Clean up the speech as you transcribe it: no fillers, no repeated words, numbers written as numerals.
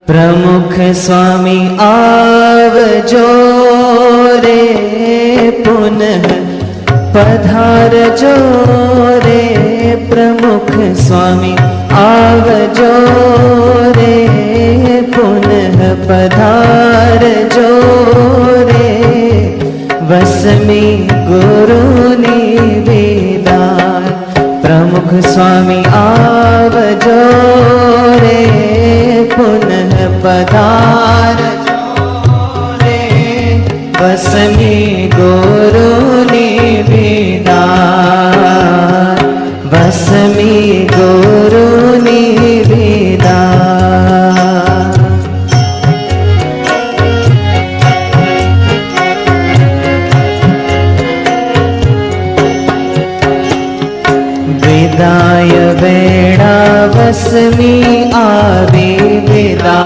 प्रमुख स्वामी आवजो रे, पुनः पधारजो रे। प्रमुख स्वामी आवजो रे, पुनः पधारजो रे। वसमी गुरुनी विदाय, प्रमुख स्वामी आवजो रे, पुनः पधारजो रे। वसमी गुरुनी विदाय।